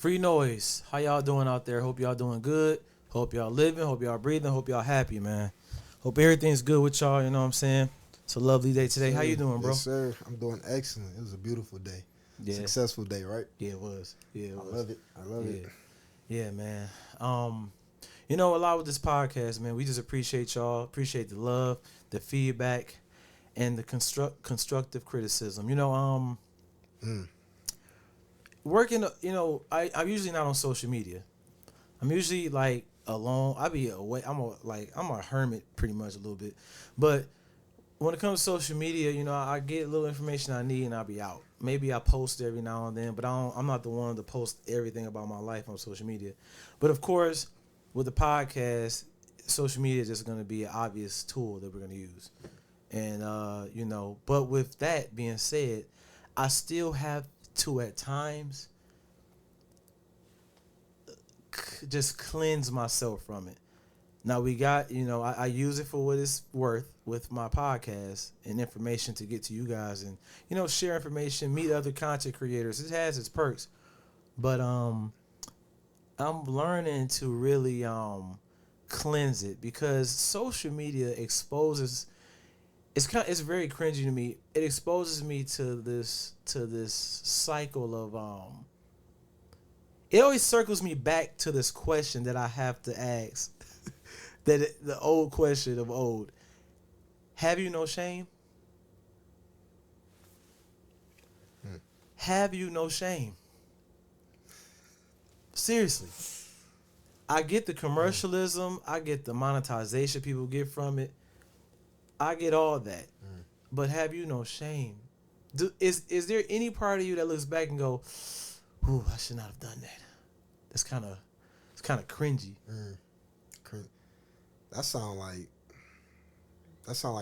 Free noise. How y'all doing out there? Hope y'all doing good. Hope y'all living. Hope y'all breathing. Hope y'all happy, man. Hope everything's good with y'all. You know what I'm saying? It's a lovely day today. Sir, How you doing, bro? yes, sir. I'm doing excellent. It was a beautiful day. Yeah. Successful day, right? Yeah, it was. Yeah, it I was. love it. I love it. Yeah, man. You know, a lot with this podcast, man. We just appreciate y'all. Appreciate the love, the feedback, and the constructive criticism. You know, working. You know, I'm usually not on social media. I'm usually like alone. I be away. I'm a hermit pretty much a little bit, but when it comes to social media, you know, I get a little information I need and I'll be out. Maybe I post every now and then, but I'm not the one to post everything about my life on social media. But of course, with the podcast, social media is just going to be an obvious tool that we're going to use. And, you know, but with that being said, I still have to at times just cleanse myself from it. Now we got, you know, I use it for what it's worth with my podcast and information to get to you guys and, you know, share information, meet other content creators. It has its perks. But I'm learning to really cleanse it because social media exposes it's very cringy to me. It exposes me to this cycle of it always circles me back to this question that I have to ask. The old question of old. Have you no shame? Have you no shame? Seriously. I get the commercialism. I get the monetization people get from it. I get all that. But have you no shame? Is there any part of you that looks back and go, ooh, I should not have done that? It's kind of cringy. That sound like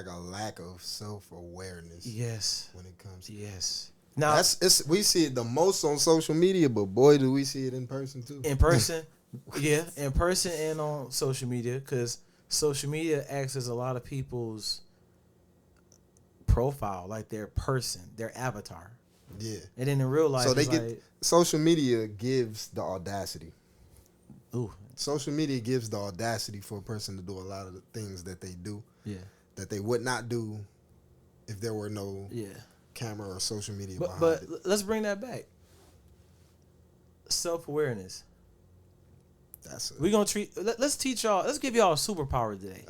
a lack of self-awareness. Yes. When it comes to Now we see it the most on social media, but boy, do we see it in person too. In person, yeah, in person and on social media, because social media acts as a lot of people's profile, like their person, their avatar. Yeah. And then in real life, so social media gives the audacity. Ooh. Social media gives the audacity for a person to do a lot of the things that they do. Yeah. That they would not do if there were no camera or social media behind it. But let's bring that back. Self-awareness. We're going to let's teach y'all, let's give y'all a superpower today.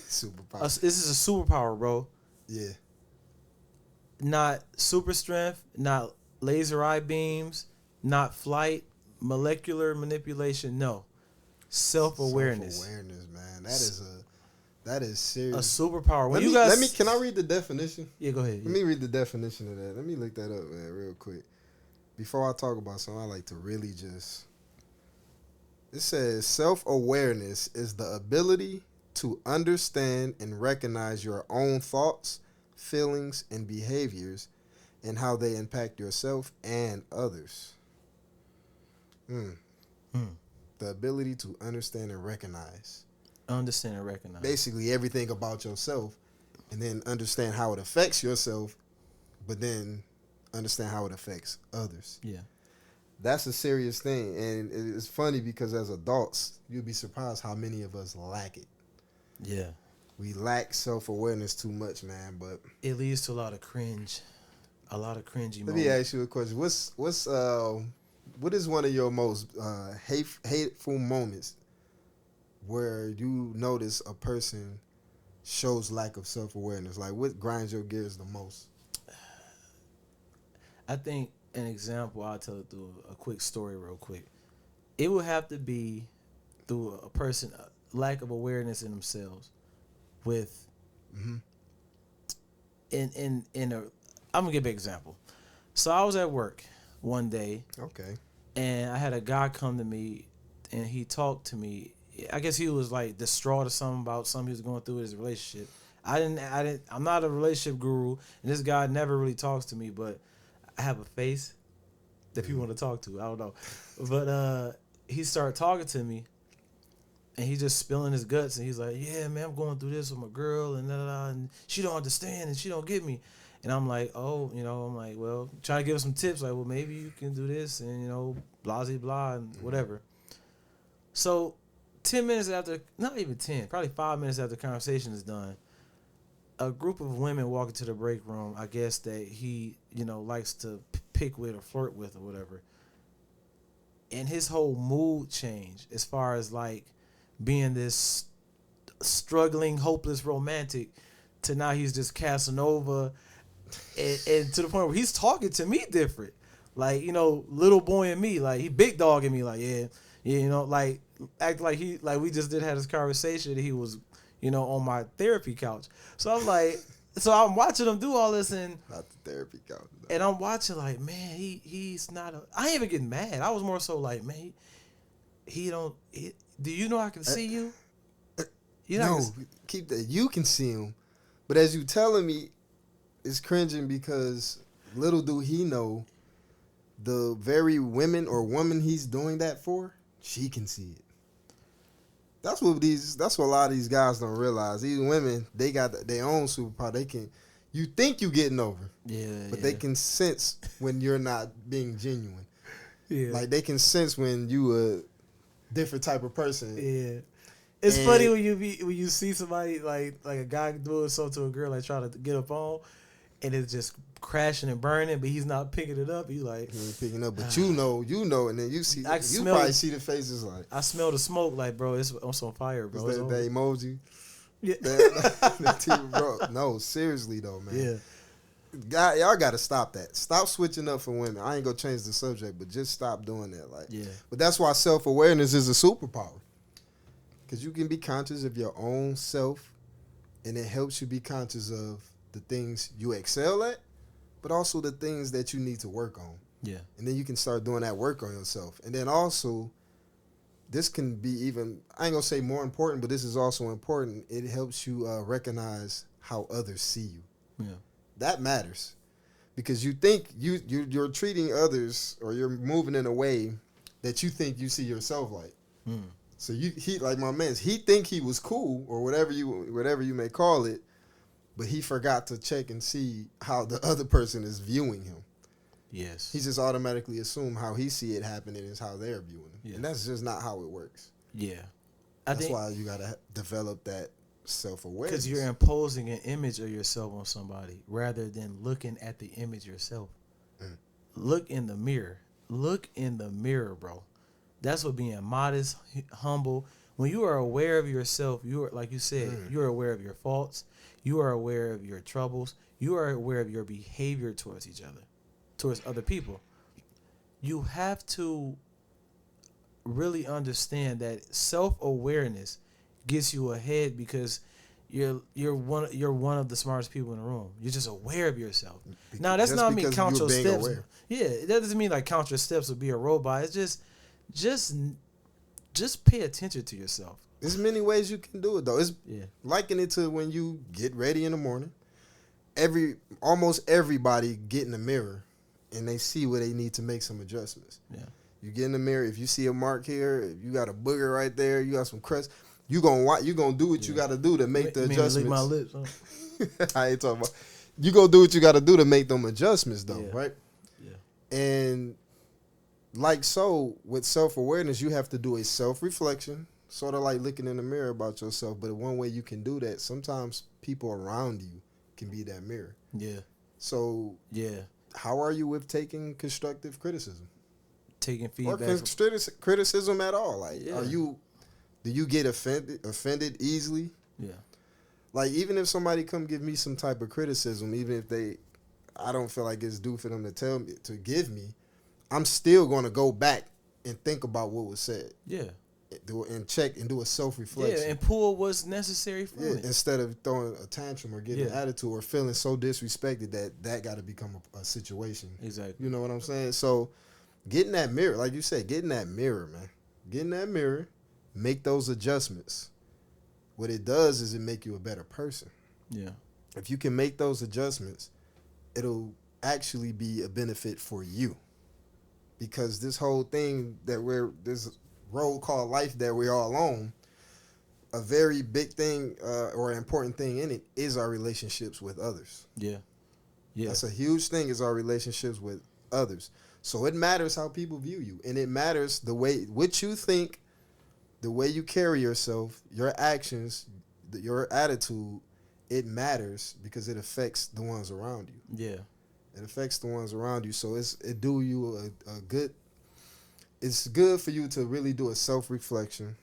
Superpower. This is a superpower, bro. Yeah. Not super strength, not laser eye beams, not flight, molecular manipulation, no. Self-awareness. Self-awareness, man. That is serious. A superpower. Can I read the definition? Yeah, go ahead. Let me read the definition of that. Let me look that up, man, real quick. Before I talk about something, I like to really just... It says, self-awareness is the ability to understand and recognize your own thoughts, feelings, and behaviors and how they impact yourself and others. The ability to understand and recognize. Understand and recognize. Basically everything about yourself, and then understand how it affects yourself, but then understand how it affects others. Yeah. That's a serious thing, and it's funny because as adults, you'd be surprised how many of us lack it. Yeah. We lack self-awareness too much, man, but... It leads to a lot of cringe. A lot of cringy moments. Let me ask you a question. What is one of your most hateful moments where you notice a person shows lack of self-awareness? Like, what grinds your gears the most? I think an example, I'll tell it through a quick story real quick. It would have to be through a person, lack of awareness in themselves with, I'm going to give an example. So I was at work one day. Okay. And I had a guy come to me and he talked to me. I guess he was like distraught or something about something he was going through with his relationship. I'm not a relationship guru, and this guy never really talks to me, but I have a face that people want to talk to. I don't know. But he started talking to me and he just spilling his guts and he's like, yeah, man, I'm going through this with my girl and she don't understand and she don't get me. And I'm like, well, try to give him some tips. Like, well, maybe you can do this and, blah, blah, blah, and whatever. So 10 minutes after, not even 10, probably 5 minutes after the conversation is done, a group of women walk into the break room, I guess that he, likes to pick with or flirt with or whatever. And his whole mood changed as far as like being this struggling, hopeless romantic to now he's just Casanova, and to the point where he's talking to me different. Like, little boy and me, like he big dogging me, like, like act like we just did have this conversation. He was, on my therapy couch. So I'm like, I'm watching him do all this, and not the therapy couch. And I'm watching like, man, he's not I ain't even getting mad. I was more so like, man, do you know I can see you? Keep that. You can see him, but as you telling me, it's cringing because little do he know, the very women or woman he's doing that for, she can see it. That's what a lot of these guys don't realize. These women, they got their own superpower. You think you getting over, but they can sense when you're not being genuine. Yeah, like they can sense when you a different type of person. Yeah. It's funny when you see somebody like a guy doing something to a girl, like trying to get up on, and it's just crashing and burning, but he's not picking it up. You like, he ain't picking up, but you know, and then you see, probably see the faces like, I smell the smoke, like, bro, it's on fire, bro. Is that emoji? Yeah, bro. No, seriously though, man. Yeah, y'all got to stop that. Stop switching up for women. I ain't gonna change the subject, but just stop doing that. Like, but that's why self-awareness is a superpower. Because you can be conscious of your own self, and it helps you be conscious of the things you excel at, but also the things that you need to work on. Yeah. And then you can start doing that work on yourself. And then also, this can be even, I ain't going to say more important, but this is also important. It helps you recognize how others see you. Yeah. That matters. Because you think you're treating others, or you're moving in a way that you think you see yourself like. So he like my man, he think he was cool or whatever you may call it, but he forgot to check and see how the other person is viewing him. Yes. He just automatically assume how he see it happening is how they're viewing him. Yes. And that's just not how it works. Yeah. That's why you got to develop that self-awareness. Because you're imposing an image of yourself on somebody rather than looking at the image yourself. Look in the mirror. Look in the mirror, bro. That's what being modest, humble. When you are aware of yourself, you are, like you said, you are aware of your faults. You are aware of your troubles. You are aware of your behavior towards each other, towards other people. You have to really understand that self-awareness gets you ahead because you're one of the smartest people in the room. You're just aware of yourself. Now that's not mean count your steps. Aware. Yeah, that doesn't mean like count your steps or be a robot. It's just pay attention to yourself. There's many ways you can do it though. It's liken it to when you get ready in the morning. Almost everybody get in the mirror and they see where they need to make some adjustments. Yeah. You get in the mirror, if you see a mark here, if you got a booger right there, you got some crust, you gonna do what you gotta do to make the adjustments. Lick my lips, huh? I ain't talking about. You gonna do what you gotta do to make them adjustments though, right? Yeah. And like so, with self-awareness, you have to do a self-reflection, sort of like looking in the mirror about yourself. But one way you can do that, sometimes people around you can be that mirror. Yeah. So, how are you with taking constructive criticism? Taking feedback. Or criticism at all? Like, do you get offended easily? Yeah. Like, even if somebody come give me some type of criticism, even if I don't feel like it's due for them to give me, I'm still going to go back and think about what was said. Yeah. And check and do a self-reflection. Yeah, and pull what's necessary from it. Instead of throwing a tantrum or getting an attitude or feeling so disrespected that got to become a situation. Exactly. You know what I'm saying? So get in that mirror. Like you said, get in that mirror, man. Get in that mirror. Make those adjustments. What it does is it make you a better person. Yeah. If you can make those adjustments, it'll actually be a benefit for you. Because this whole thing this road called life that we're all on, a very big thing or important thing in it is our relationships with others. Yeah. Yeah. That's a huge thing, is our relationships with others. So it matters how people view you, and it matters the way what you think, the way you carry yourself, your actions, your attitude. It matters because it affects the ones around you. Yeah. It affects the ones around you. So it do you a good. It's good for you to really do a self-reflection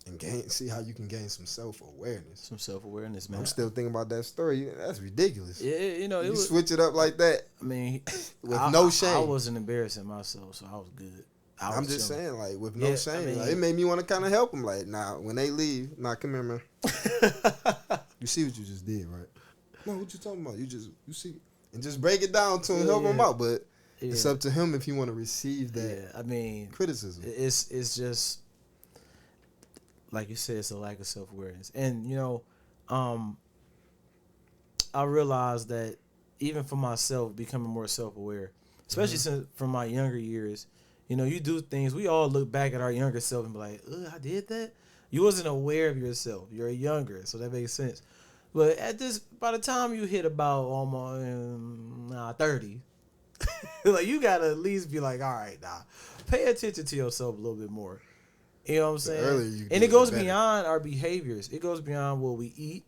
and see how you can gain some self-awareness. Some self-awareness, man. I'm still thinking about that story. That's ridiculous. Yeah, you know, you switch it up like that. I mean, with no shame. I wasn't embarrassing myself, so I was good. I'm just saying, like, with no shame. I mean, like, it made me want to kind of help them. Like, when they leave, come here, man. You see what you just did, right? No, what you talking about? You see, and just break it down to him, help him out. But it's up to him if he want to receive that. Yeah, I mean, criticism. It's just like you said, it's a lack of self-awareness, and you know, I realized that even for myself, becoming more self-aware, especially since from my younger years, you know, you do things. We all look back at our younger self and be like, "Ugh, I did that." You wasn't aware of yourself. You're younger, so that makes sense. But by the time you hit about almost 30, like you gotta at least be like, all right, pay attention to yourself a little bit more. You know what I'm saying? And it goes beyond our behaviors. It goes beyond what we eat,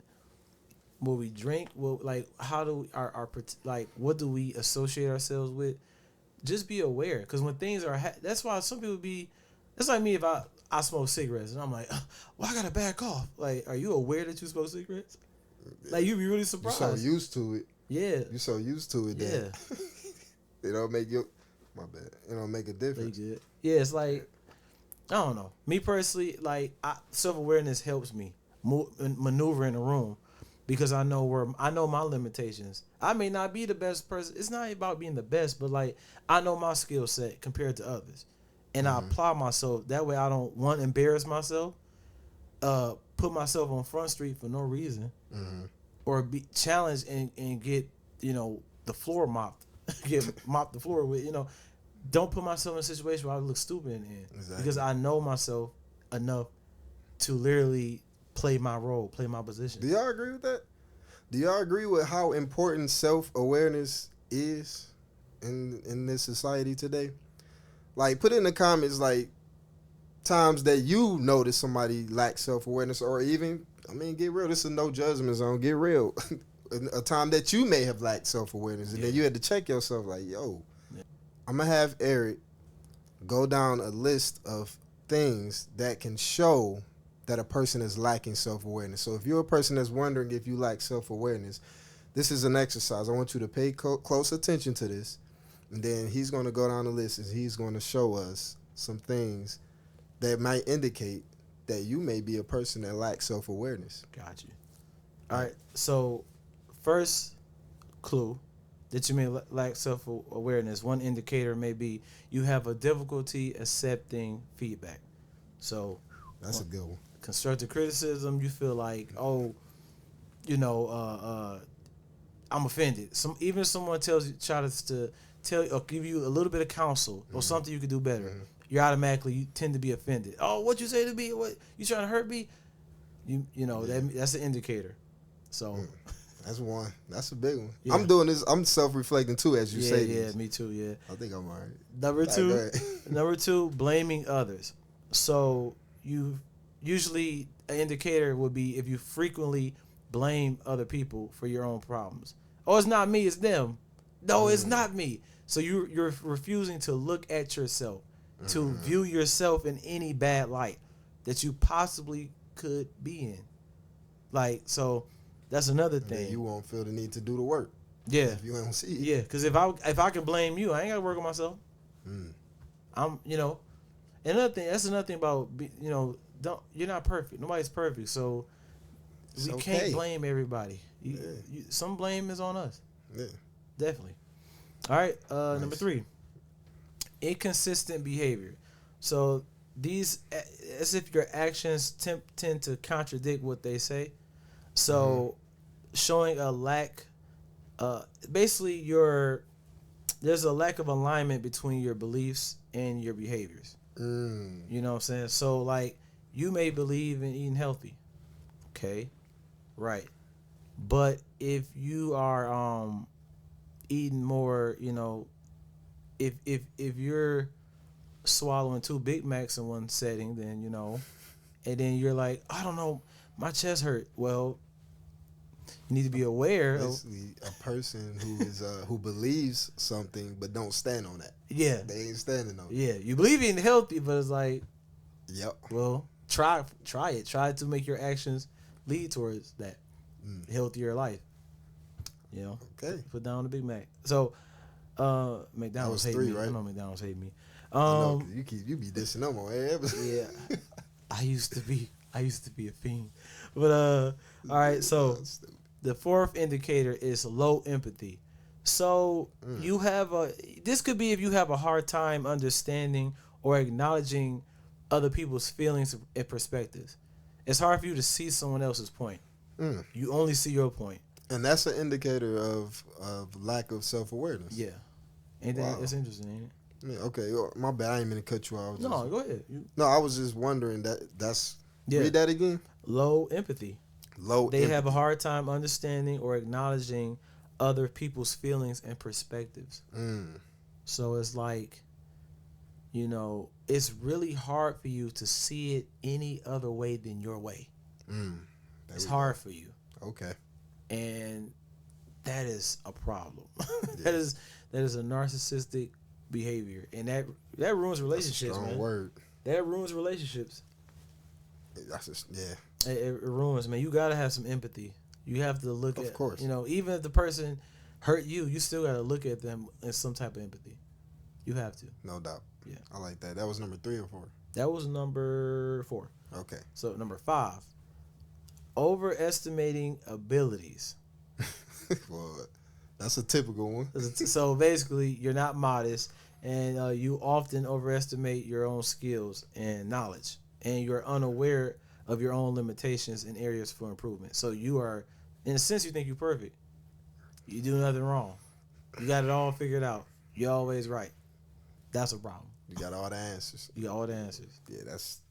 what we drink, how do what do we associate ourselves with? Just be aware, because when things are, that's why some people it's like me if I smoke cigarettes and I'm like, well, I gotta back off. Like, are you aware that you smoke cigarettes? Like, you'd be really surprised. You're so used to it. Yeah. You're so used to it that it don't make you. My bad. It don't make a difference. Yeah, it's like, I don't know. Me personally, like, self-awareness helps me maneuver in a room, because I know my limitations. I may not be the best person. It's not about being the best, but like, I know my skill set compared to others, and I apply myself. That way, I don't embarrass myself, put myself on Front Street for no reason, or be challenged and get the floor mopped, mop the floor with Don't put myself in a situation where I look stupid in, because I know myself enough to literally play my role, play my position. Do y'all agree with that? Do y'all agree with how important self-awareness is in this society today? Like, put it in the comments, like, times that you notice somebody lacks self-awareness, or even, get real. This is no judgment zone. Get real. A time that you may have lacked self-awareness, and then you had to check yourself, like, yo, I'm going to have Eric go down a list of things that can show that a person is lacking self-awareness. So if you're a person that's wondering if you lack self-awareness, this is an exercise. I want you to pay close attention to this. And then he's going to go down the list and he's going to show us some things that might indicate that you may be a person that lacks self-awareness. Got you. All right. So first clue that you may lack self-awareness, one indicator may be you have a difficulty accepting feedback. So that's a good one. Constructive criticism, you feel like, I'm offended. Even if someone tries to tell you or give you a little bit of counsel or something you could do better, you tend to be offended. Oh, what you say to me? What you trying to hurt me? That's an indicator. So that's one. That's a big one. Yeah. I'm doing this. I'm self-reflecting too, as you say. Yeah, me too. Yeah, I think I'm all right. Number two, blaming others. So usually an indicator would be if you frequently blame other people for your own problems. Oh, it's not me, it's them. No, it's not me. So you're refusing to look at yourself, to view yourself in any bad light that you possibly could be in. Like, so that's another thing. Then you won't feel the need to do the work. Yeah. If you don't see it. Yeah, because if I can blame you, I ain't got to work on myself. Another thing, that's another thing about, you're not perfect. Nobody's perfect. So we can't blame everybody. Some blame is on us. Yeah. Definitely. All right. Nice. Number 3, inconsistent behavior. So these, as if your actions tend to contradict what they say. So showing a lack, basically there's a lack of alignment between your beliefs and your behaviors. You know what I'm saying? So, like, you may believe in eating healthy. Okay. Right. But if you are eating more, if you're swallowing 2 Big Macs in one setting, then and then you're like, I don't know, my chest hurt. Well, you need to be aware of. Basically, a person who is who believes something but don't stand on that. Yeah, They ain't standing on it. yeah. You believe in healthy, but it's like, Yep. well, try it. Try to make your actions lead towards that healthier life. Okay. Put down the Big Mac. So, McDonald's hate 3, me. right? I know McDonald's hate me. I know, 'cause you be dissing them on every episode. Yeah, I used to be a fiend. But all right. So the fourth indicator is low empathy. So you have this could be if you have a hard time understanding or acknowledging other people's feelings and perspectives. It's hard for you to see someone else's point. You only see your point. And that's an indicator of lack of self-awareness. Yeah. Ain't that it's interesting, ain't it? Yeah, okay, my bad. I ain't mean to cut you off. No, go ahead. No, I was just wondering that's. Read that again. Low empathy. They Empathy. have a hard time understanding or acknowledging other people's feelings and perspectives. So it's like, it's really hard for you to see it any other way than your way. It's hard for you. Okay. And that is a problem. That is a narcissistic behavior, and that ruins relationships. That's a strong word. That ruins relationships. That's just, It ruins, man. You gotta have some empathy. You have to look at, of course. Even if the person hurt you, you still gotta look at them in some type of empathy. You have to. No doubt. Yeah. I like that. That was number 3 or 4? That was number 4. Okay. So number 5, overestimating abilities. Well, that's a typical one. So basically, you're not modest, and you often overestimate your own skills and knowledge, and you're unaware of your own limitations and areas for improvement. So you are, in a sense, you think you're perfect. You do nothing wrong. You got it all figured out. You're always right. That's a problem. You got all the answers. You got all the answers. Yeah, that's,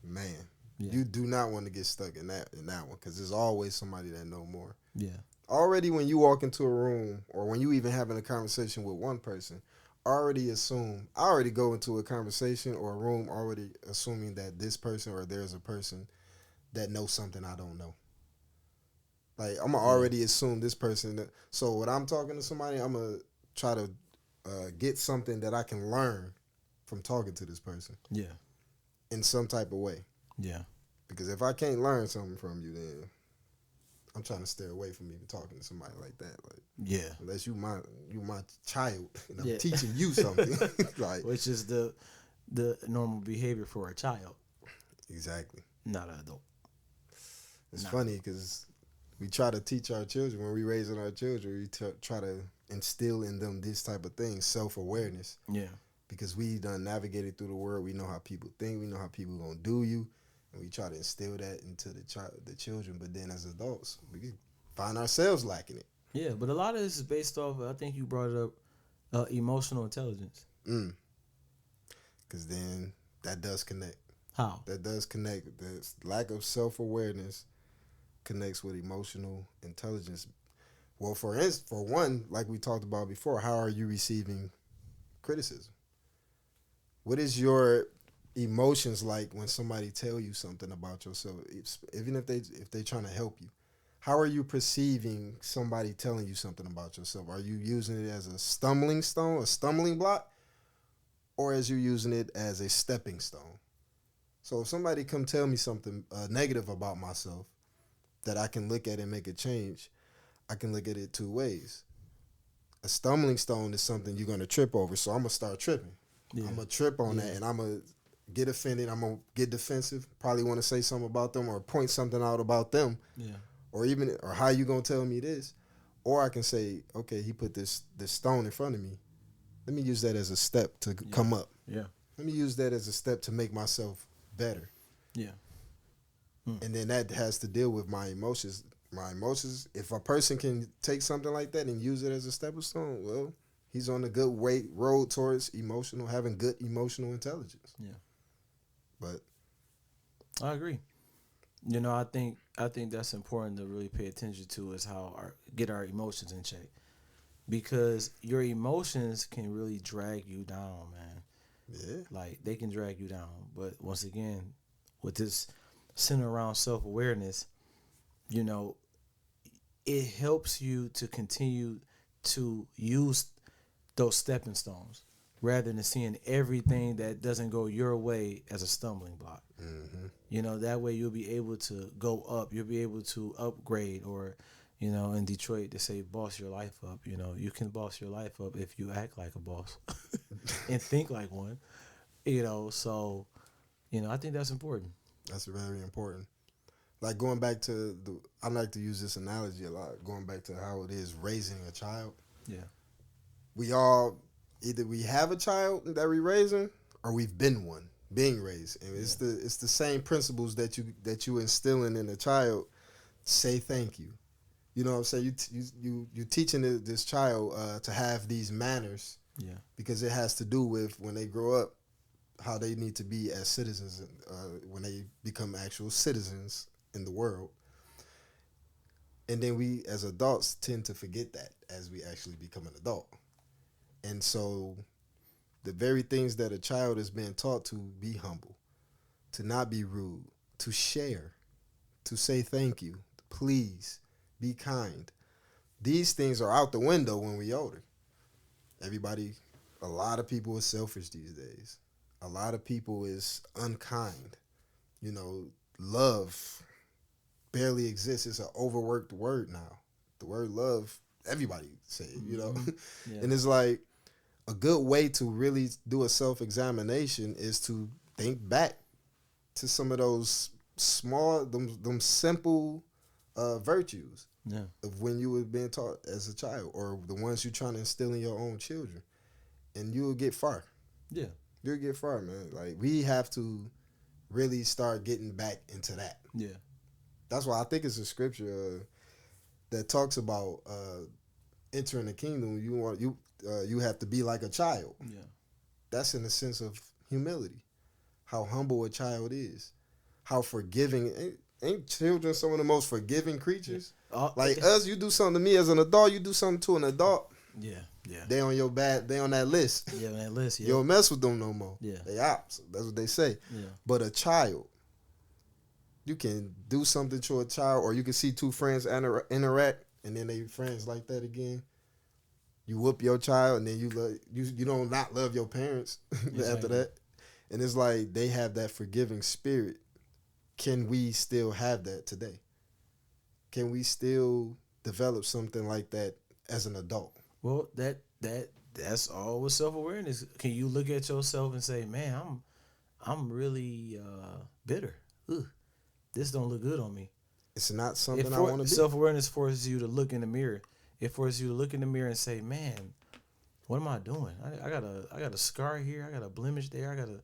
man. Yeah. You do not want to get stuck in that one, because there's always somebody that know more. Yeah. Already when you walk into a room, or when you even having a conversation with one person, I already go into a conversation or a room already assuming that this person or there's a person that knows something I don't know. Like, I'm going to already assume this person. So when I'm talking to somebody, I'm going to try to get something that I can learn from talking to this person. Yeah. In some type of way. Yeah. Because if I can't learn something from you, then I'm trying to stay away from even talking to somebody like that. Like, yeah. Unless you my child and I'm teaching you something. Like, which is the normal behavior for a child. Exactly. Not an adult. It's funny because we try to teach our children, when we raising our children, we try to instill in them this type of thing, self-awareness. Yeah. Because we done navigated through the world. We know how people think. We know how people going to do you. And we try to instill that into the children. But then as adults, we find ourselves lacking it. Yeah, but a lot of this is based off, I think you brought it up, emotional intelligence. Because then that does connect. How? That does connect. The lack of self-awareness connects with emotional intelligence. Well, for one, like we talked about before, how are you receiving criticism? What is your emotions like when somebody tell you something about yourself, even if they trying to help you? How are you perceiving somebody telling you something about yourself? Are you using it as a stumbling stone, a stumbling block, or as you using it as a stepping stone? So if somebody come tell me something negative about myself that I can look at and make a change, I can look at it 2 ways. A stumbling stone is something you're going to trip over, so I'm going to start tripping. Yeah. I'm going to trip on that, and I'm going to get offended. I'm going to get defensive, probably want to say something about them or point something out about them. Yeah. Or how you going to tell me this? Or I can say, okay, he put this stone in front of me. Let me use that as a step to come up. Yeah. Let me use that as a step to make myself better. Yeah. And then that has to deal with my emotions. My emotions, if a person can take something like that and use it as a stepping stone, well, he's on a good road towards having good emotional intelligence. Yeah. But I agree. I think that's important to really pay attention to, is how get our emotions in check. because your emotions can really drag you down, man. Yeah. Like they can drag you down. But once again, with this center around self awareness, you know, it helps you to continue to use those stepping stones rather than seeing everything that doesn't go your way as a stumbling block. Mm-hmm. You know, that way you'll be able to go up, you'll be able to upgrade, or, you know, in Detroit they say boss your life up. You know, you can boss your life up if you act like a boss and think like one. You know, so, you know, I think that's important. That's very important. Like going back to I like to use this analogy a lot. Going back to how it is raising a child. Yeah. We all either we have a child that we raising or we've been one being raised, and it's the same principles that you instilling in a child. Say thank you. You know what I'm saying? You teaching this child to have these manners. Yeah. Because it has to do with when they grow up, how they need to be as citizens when they become actual citizens in the world. And then we as adults tend to forget that as we actually become an adult. And so the very things that a child is being taught to be humble, to not be rude, to share, to say thank you, please, be kind. These things are out the window when we older. A lot of people are selfish these days. A lot of people is unkind. You know, love barely exists. It's an overworked word now. The word love, everybody say it, you know. Yeah. And it's like a good way to really do a self-examination is to think back to some of those small, them simple virtues Yeah. of when you were being taught as a child, or the ones you're trying to instill in your own children. And you'll get far. Yeah. You'll get far, man. Like, we have to really start getting back into that. Yeah. That's why I think it's a scripture that talks about entering the kingdom. You have to be like a child. Yeah. That's in the sense of humility. How humble a child is. How forgiving. Ain't children some of the most forgiving creatures? Yeah. Like us, you do something to me as an adult, you do something to an adult. Yeah. Yeah. They on your they on that list. Yeah, on that list. Yeah. You don't mess with them no more. Yeah. They ops. That's what they say. Yeah. But a child, you can do something to a child, or you can see two friends interact, and then they friends like that again. You whoop your child, and then you don't not love your parents after that. And it's like they have that forgiving spirit. Can we still have that today? Can we still develop something like that as an adult? Well, that's all with self-awareness. Can you look at yourself and say, "Man, I'm really bitter. Ugh, this don't look good on me." It's not something I want to be. Self-awareness forces you to look in the mirror. It forces you to look in the mirror and say, "Man, what am I doing? I got a scar here. I got a blemish there. I got a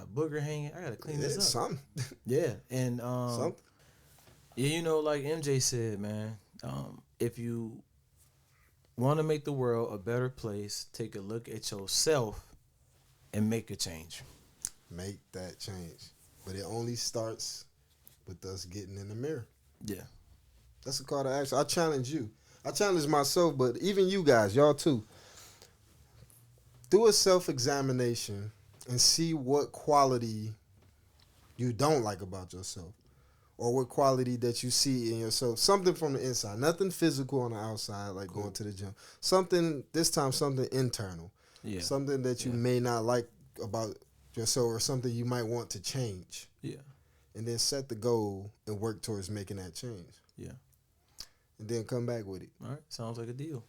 booger hanging. I got to clean this up." Something. Yeah, and Something. yeah, you know, like MJ said, man, if you want to make the world a better place, take a look at yourself and make a change. Make that change. But it only starts with us getting in the mirror. Yeah. That's a call to action. I challenge you. I challenge myself, but even you guys, y'all too. Do a self-examination and see what quality you don't like about yourself, or what quality that you see in yourself. Something from the inside, nothing physical on the outside, like going to the gym. Something internal. Yeah. Something that you may not like about yourself, or something you might want to change. Yeah. And then set the goal and work towards making that change. Yeah. And then come back with it. All right. Sounds like a deal.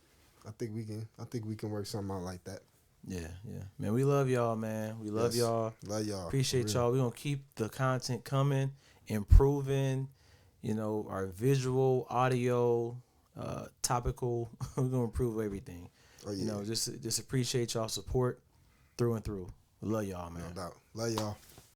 I think we can work something out like that. Yeah, yeah. Man, we love y'all, man. We love y'all. Love y'all. Appreciate y'all. We're going to keep the content coming, improving, our visual, audio, topical. We're going to improve everything. Oh, yeah. Just appreciate y'all support through and through. Love y'all, man. No doubt. Love y'all.